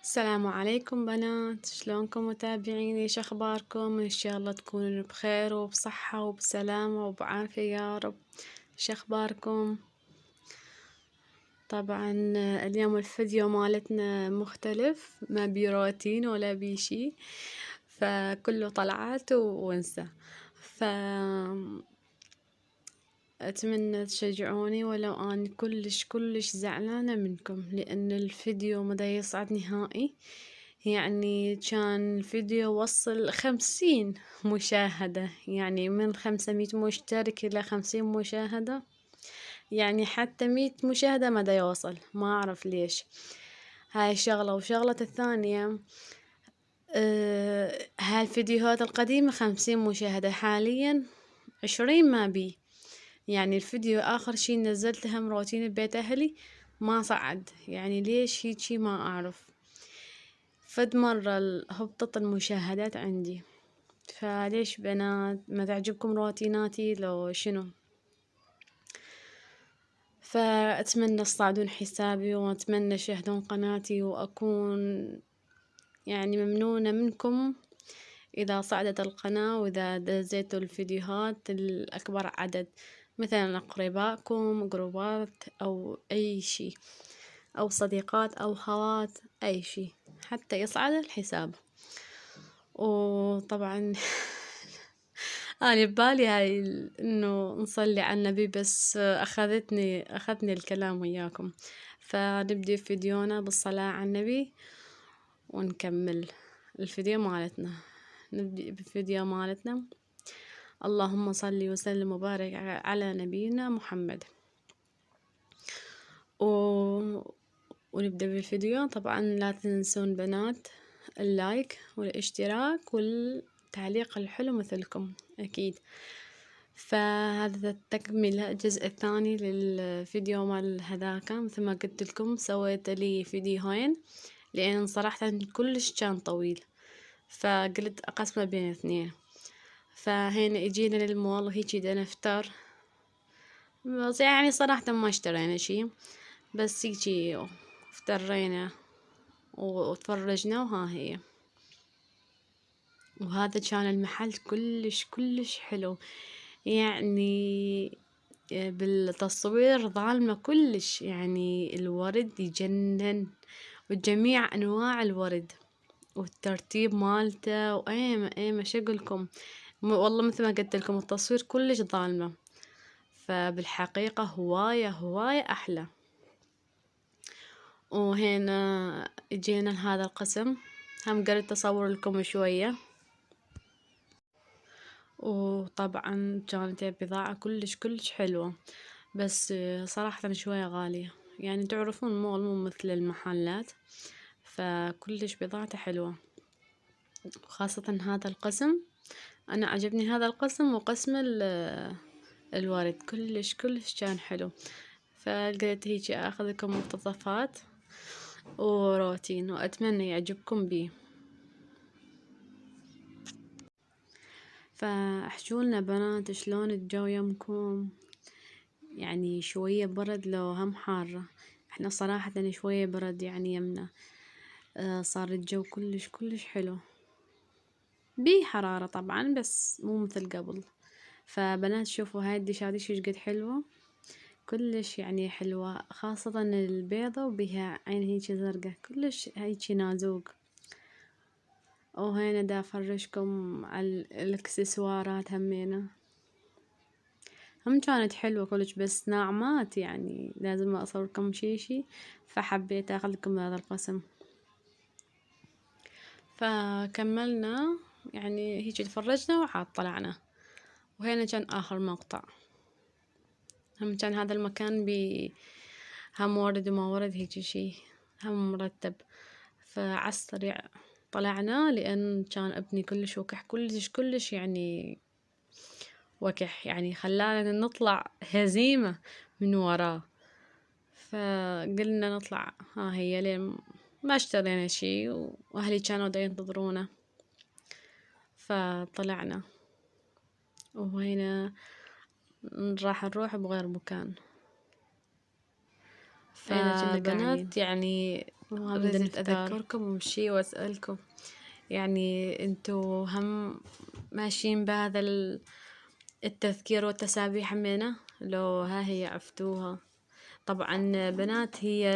السلام عليكم بنات، شلونكم متابعيني؟ ايش اخباركم؟ ان شاء الله تكونوا بخير وبصحة وبسلامة وبعافية يا رب. ايش اخباركم؟ طبعا اليوم الفيديو مالتنا مختلف، ما بي روتين ولا بي شي، فكله طلعات وانسى. أتمنى تشجعوني ولو أنا كلش زعلانة منكم، لأن الفيديو مدا يصعد نهائي. يعني كان الفيديو وصل 50 مشاهدة، يعني من 500 مشترك إلى 50 مشاهدة. يعني حتى 100 مشاهدة مدا يوصل، ما أعرف ليش. هاي شغلة، وشغلة الثانية هاي الفيديوهات القديمة 50 مشاهدة، حاليا 20 ما بي. يعني الفيديو آخر شي نزلته هم روتين ببيت أهلي ما صعد، يعني ليش هيجي ما أعرف. فد مرة هبطت المشاهدات عندي، فليش بنات ما تعجبكم روتيناتي لو شنو؟ فأتمنى تصعدون حسابي، وأتمنى تشاهدون قناتي، وأكون يعني ممنونة منكم إذا صعدت القناة، وإذا دزيتوا الفيديوهات الأكبر عدد، مثلا أقربائكم، جروبات، أو أي شي، أو صديقات أو خوات، أي شي حتى يصعد الحساب. وطبعا أنا ببالي هاي إنه نصلي على النبي، بس أخذني الكلام وياكم. فنبدي فيديونا بالصلاة على النبي ونكمل الفيديو مالتنا. نبدأ بالفيديو مالتنا. اللهم صل وسلم وبارك على نبينا محمد. ونبدأ بالفيديو. طبعا لا تنسون بنات اللايك والاشتراك والتعليق الحلو مثلكم أكيد. فهذا التكملة الجزء الثاني للفيديو مال هذاك. مثل ما قلت لكم سويت لي فيديوهين، لأن صراحة كلش كان طويل، فقلت أقسمه بين اثنين. فهنا اجينا للمول هيجي دا نفطر، بس يعني صراحة ما اشترينا شي، بس هيجي افترينا وتفرجنا وها هي. وهذا كان المحل كلش حلو، يعني بالتصوير ظالمة كلش، يعني الورد يجنن، وجميع أنواع الورد والترتيب مالته، وأيمة شقلكم. والله مثل ما قلت لكم التصوير كلش ظالمة، فبالحقيقة هواية أحلى. وهنا جينا لهذا القسم، هم قررت أصور لكم شوية. وطبعا كانت بضاعة كلش حلوة، بس صراحة شوية غالية. يعني تعرفون مول مو مثل المحلات، فكلش بضاعته حلوة. وخاصة هذا القسم، أنا عجبني هذا القسم، وقسم الورد كلش كان حلو. فقلت هيجي أخذ لكم مقتطفات وروتين، وأتمنى يعجبكم بيه. فاحجولنا بنات شلون الجو يمكم؟ يعني شوية برد لو هم حارة؟ احنا صراحة شوية برد يعني يمنا. صار الجو كلش حلو، بيه حرارة طبعا بس مو مثل قبل. فبنات شوفوا هاي الدشاديش ايش قد حلوة، كلش يعني حلوة، خاصة البيضة وبها عين هيجي زرقة، كلش هيجي نازوق. وهنا دا افرجكم على الاكسسوارات همينة، هم كانت حلوة كلش، بس ناعمات، يعني لازم اصوركم شي، فحبيت اخذ لكم هذا القسم. فكملنا، يعني هيجي تفرجنا وعاد طلعنا. وهنا كان اخر مقطع. هم كان هذا المكان هم ورد وما ورد هيجي شي، هم مرتب. فعالسريع طلعنا، لأن كان ابني كلش وكح، كلش يعني وكح، يعني خلانا نطلع هزيمة من وراه. فقلنا نطلع، ها هي لين ما اشترينا شي، وأهلي كانوا دا ينتظرونا. فطلعنا، وهنا راح نروح بغير مكان. أين كنا قاعدين؟ فبنات يعني حبيت أذكركم بشي وأسألكم، يعني انتو هم ماشيين بهذا التذكير والتسابيح همينة؟ لو ها هي عفتوها؟ طبعا بنات هي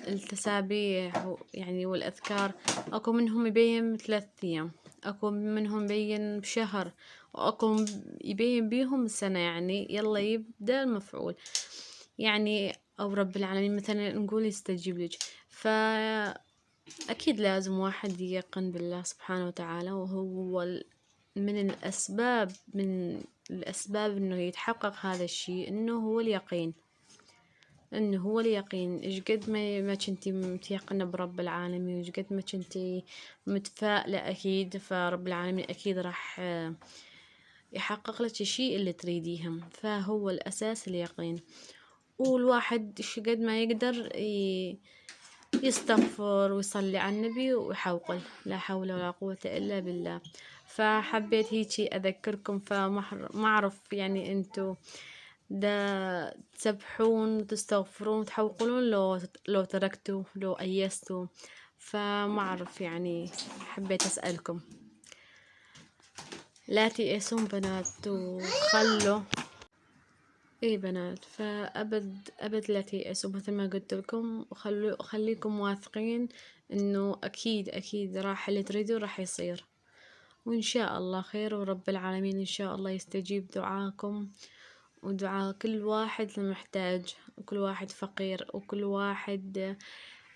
التسابيح يعني والأذكار أكو منهم يبين 3 أيام، أكو منهم يبين بشهر، وأكو يبين بيهم سنة، يعني يلا يبدأ المفعول يعني، أو رب العالمين مثلا نقول يستجيب لك. فأكيد لازم واحد يقن بالله سبحانه وتعالى، وهو من الأسباب إنه يتحقق هذا الشيء، إنه هو اليقين، انه هو اليقين. ايش قد ما كنتي متيقنة برب العالمين، وايش قد ما كنتي متفائلة اكيد، فرب العالمين اكيد راح يحقق لك الشيء اللي تريديهم. فهو الاساس اليقين، والواحد ايش قد ما يقدر يستغفر ويصلي على النبي ويحوقل، لا حول ولا قوة الا بالله. فحبيت هيجي اذكركم، فما اعرف يعني انتو دا تسبحون وتستغفرون وتحوقلون لو تركتوا، لو أيستوا. فما أعرف يعني، حبيت أسألكم. لا تيأسون بنات، وخلوا ايه بنات، فأبد أبد لا تيأسوا مثل ما قلت لكم، وخليكم واثقين انه اكيد اكيد راح اللي تريدوا راح يصير، وإن شاء الله خير، ورب العالمين إن شاء الله يستجيب دعاكم ودعاء كل واحد محتاج، وكل واحد فقير، وكل واحد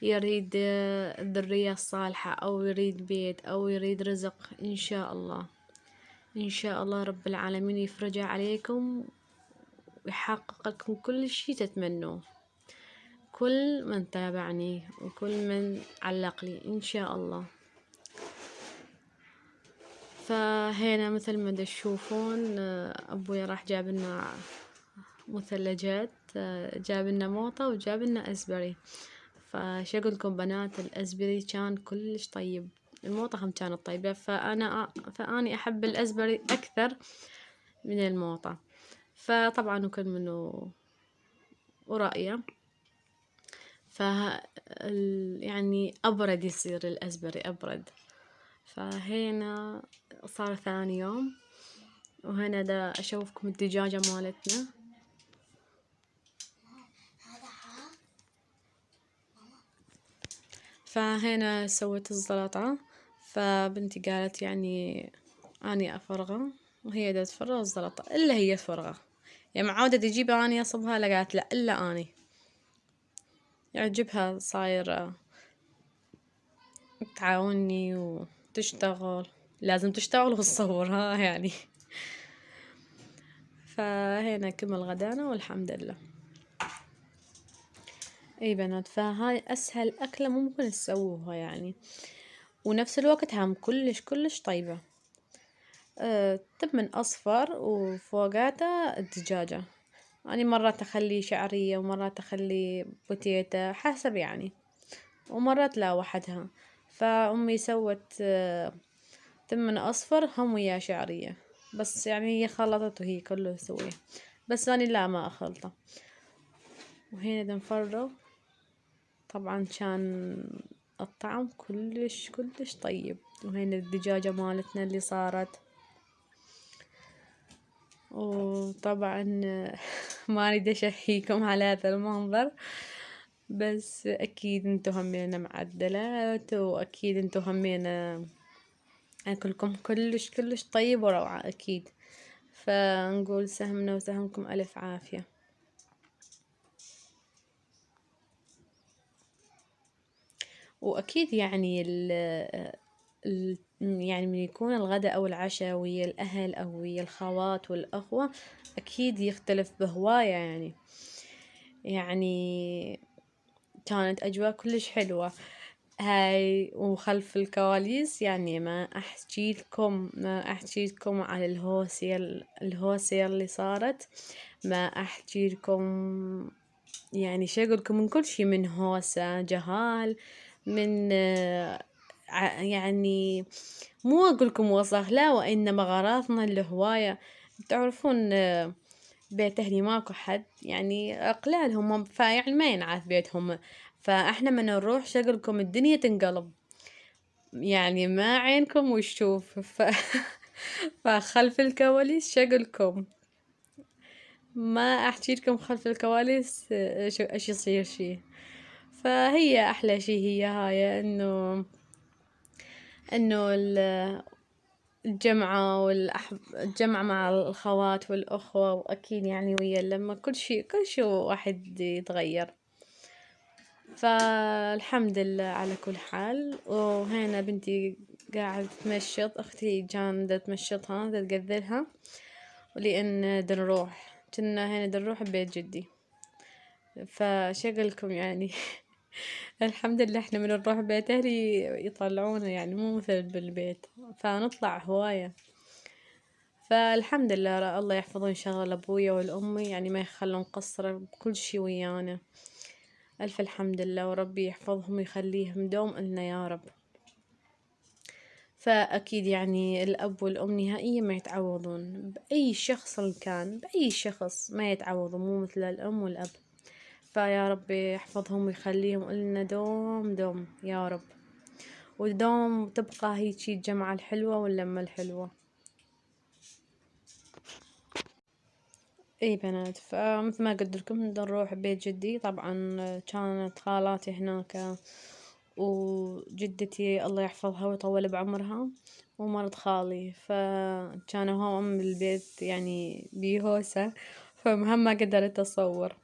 يريد الذرية الصالحة، أو يريد بيت، أو يريد رزق. إن شاء الله إن شاء الله رب العالمين يفرج عليكم ويحقق لكم كل شي تتمنوه، كل من تابعني وكل من علق لي إن شاء الله. فهنا مثل ما تشوفون أبوي راح جاب لنا مثلجات، جاب لنا موطة وجاب لنا أزبري. فشو أقول لكم بنات، الأزبري كان كلش طيب، الموطة هم كانت طيبة، فأني أحب الأزبري أكثر من الموطة. فطبعا وكل منه ورأيه، يعني أبرد يصير الأزبري أبرد. فهنا صار ثاني يوم، وهنا دا أشوفكم الدجاجة مالتنا. فهنا سويت الزلطة، فبنتي قالت يعني أني أفرغه، وهي دا تفرغ الزلطة إلا هي تفرغه، يعني معودة تجيبها أني أصبها، لا قالت لا إلا أني، يعجبها صاير تعاوني وتشتغل، لازم تشتغل وتصور ها يعني. فهنا كمل غدانا والحمد لله. اي بنات، فهاي اسهل اكلة ممكن تسووها يعني، ونفس الوقت هم كلش كلش طيبة. تمن اصفر وفوقاته الدجاجة، يعني مرات اخلي شعرية، ومرات اخلي بوتيتا حسب يعني، ومرات لا وحدها. فامي سوت تمن اصفر هم ويا شعرية، بس يعني هي خلطت وهي كله تسويه، بس أنا لا ما أخلطه. وهنا نفرغ، طبعا كان الطعم كلش كلش طيب. وهنا الدجاجة مالتنا اللي صارت، وطبعا ما أريد أشهيكم على هذا المنظر، بس أكيد انتو همينا معدلات، وأكيد انتو همينا أكلكم كلش كلش طيب وروعة أكيد. فنقول سهمنا وسهمكم ألف عافية. وأكيد يعني يعني من يكون الغداء أو العشاء ويا الأهل أو ويا الخوات والأخوة، أكيد يختلف بهواية يعني كانت أجواء كلش حلوة هاي. وخلف الكواليس يعني ما أحكي لكم على الهوسية اللي صارت، ما أحكي لكم يعني شو أقولكم، من كل شي، من هوسة جهال، من يعني مو أقولكم وسخ لا، وإنما غراضنا الهواية. تعرفون بيت أهلي ماكو حد يعني قلال هم، فيعني ما ينعاد بيتهم فاحنا من نروح شغلكم الدنيا تنقلب، يعني ما عينكم وشوف فخلف الكواليس شغلكم، ما احكي لكم خلف الكواليس ايش يصير شي. فهي احلى شي هي هاي، انه الجمعة الجمعة مع الأخوات والأخوة، وأكيد يعني ويا لما كل شي واحد يتغير. فالحمد لله على كل حال. وهنا بنتي قاعدة تمشط، أختي جاندة تمشطها تقذلها، ولأن دنروح كنا هنا دنروح ببيت جدي، فشغلكم يعني الحمد لله احنا من نروح بيت أهلي يطلعونا، يعني مو مثل بالبيت، فنطلع هواية. فالحمد لله الله يحفظهم شغل أبويا والأمي، يعني ما يخلون قصر بكل شي ويانا. ألف الحمد لله، وربي يحفظهم ويخليهم دوم إلنا يا رب. فأكيد يعني الأب والأم نهائيا ما يتعوضون بأي شخص كان، بأي شخص ما يتعوضون، مو مثل الأم والأب. فيا رب يحفظهم ويخليهم إلنا دوم دوم يا رب، ودوم تبقى هيجي الجمعة الحلوة واللمة الحلوة. اي بنات، فمثل ما قلت لكم نروح بيت جدي. طبعا كانت خالاتي هناك، وجدتي الله يحفظها ويطول بعمرها، ومرض خالي، فكانوا هم بالبيت يعني بيهوسة، فمهم ما قدرت أصور.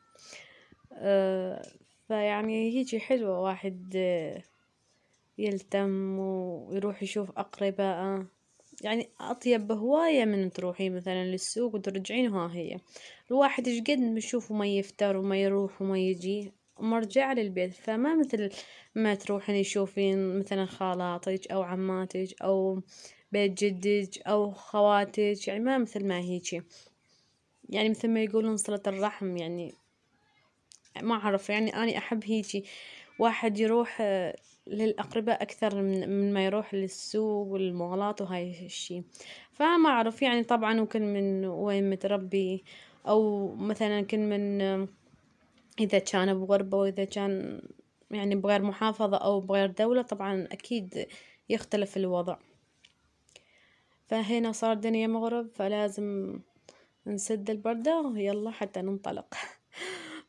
فيعني هيجي حلوة واحد يلتم ويروح يشوف أقربائه، يعني أطيب بهواية من تروحي مثلا للسوق وترجعين. ها هي الواحد ايش قد بيشوف وما يفتر وما يروح وما يجي ومرجع للبيت، فما مثل ما تروحين يشوفين مثلا خالاتك أو عماتك أو بيت جدك أو خواتك، يعني ما مثل ما هيجي، يعني مثل ما يقولون صلة الرحم. يعني ما أعرف، يعني أنا أحب هيجي واحد يروح للأقرباء أكثر من ما يروح للسوق والمولات وهاي الشي. فما أعرف يعني، طبعا وكل من وين متربي، أو مثلا كل من إذا كان بغربة وإذا كان يعني بغير محافظة أو بغير دولة، طبعا أكيد يختلف الوضع. فهنا صار دنيا مغرب، فلازم نسد البردة ويلا حتى ننطلق.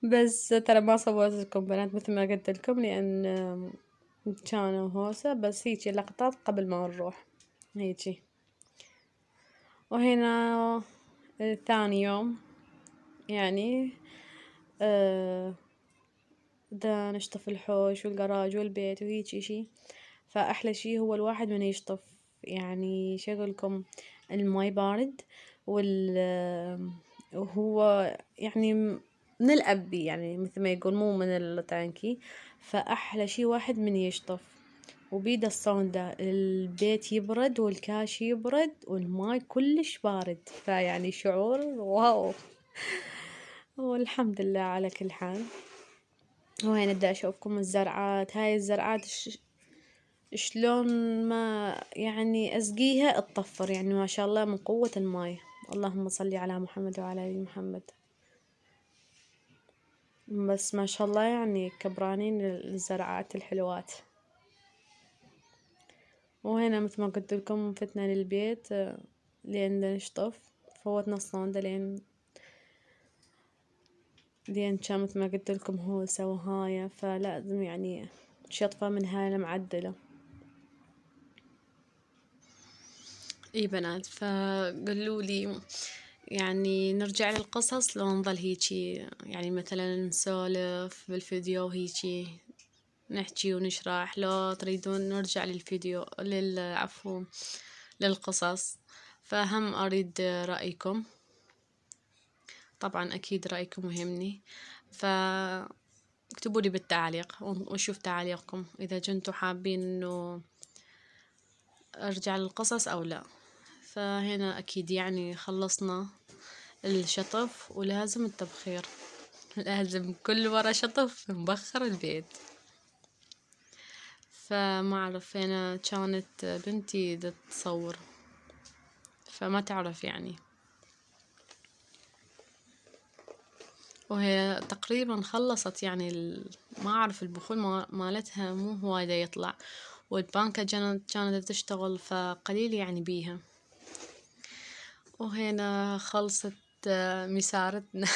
بس ترى ما صورت لكم بنات مثل ما قلت لكم، لأن كانوا هوسة، بس هيجي لقطات قبل ما نروح هيجي. وهنا ثاني يوم يعني دا نشطف الحوش والجراج والبيت وهيجي شي. فأحلى شي هو الواحد من يشطف، يعني شغلكم الماي بارد وهو يعني من الأب بيه، يعني مثل ما يقول مو من التانكي. فأحلى شي واحد من يشطف وبيده الصوندا، البيت يبرد والكاش يبرد والماي كلش بارد، فيعني شعور واو. والحمد لله على كل حال. وهين ابدأ اشوفكم الزرعات، هاي الزرعات شلون ما يعني اسقيها تطفر، يعني ما شاء الله من قوة الماي. اللهم صل على محمد وعلى ال محمد. بس ما شاء الله يعني كبرانين الزرعات الحلوات. وهنا مثل ما قلت لكم فتنا للبيت لين نشطف، فوتنا الصندة لين كان مثل ما قلت لكم هوسة وهاية، فلازم يعني شطفة من هاي المعدلة. اي بنات، فقالوا لي يعني نرجع للقصص لو نظل هيجي، يعني مثلا نسولف بالفيديو هيجي نحكي ونشرح، لو تريدون نرجع للفيديو عفوا للقصص. فهم أريد رأيكم، طبعا أكيد رأيكم مهمني. اكتبوا لي بالتعليق وشوف تعليقكم إذا كنتوا حابين إنه أرجع للقصص أو لا. فهنا أكيد يعني خلصنا الشطف، ولازم التبخير، لازم كل مرة شطف نبخر البيت. فما أعرف، هنا كانت بنتي تصور فما تعرف يعني. وهي تقريبا خلصت يعني ما أعرف البخور مالتها مو هواية يطلع، والبانكا كانت تشتغل فقليل يعني بيها. وهنا خلصت مسارتنا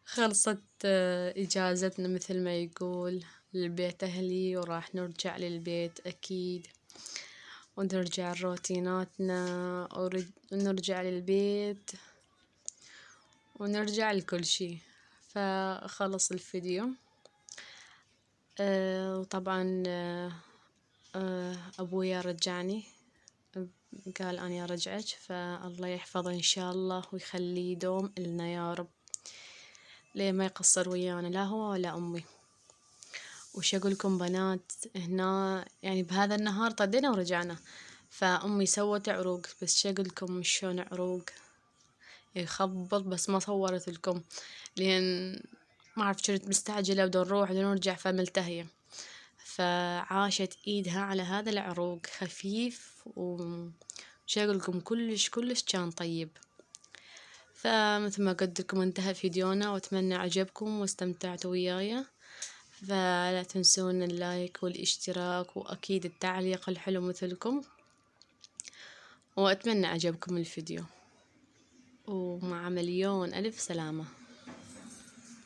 خلصت إجازتنا مثل ما يقول لبيت أهلي، وراح نرجع للبيت أكيد، ونرجع لروتيناتنا، ونرجع للبيت، ونرجع لكل شي. فخلص الفيديو. وطبعا أبويا رجعني، قال أنا رجعك، فالله يحفظه إن شاء الله ويخليه دوم إلنا يا رب، ليه ما يقصر ويانا لا هو ولا أمي. وش أقولكم بنات، هنا يعني بهذا النهار طدينا ورجعنا، فأمي سوت عروق، بس شو أقولكم شلون عروق يخبط، بس ما صورت لكم لأن ما أعرف كنت مستعجلة بدنا نروح بدنا نرجع فملتهية. فعاشت إيدها على هذا العروق خفيف، وش أقولكم كلش كلش كان طيب. فمثل ما قلت لكم انتهى فيديونا، وأتمنى عجبكم واستمتعتوا وياي. فلا تنسون اللايك والاشتراك، وأكيد التعليق الحلو مثلكم، وأتمنى عجبكم الفيديو، ومع مليون ألف سلامة.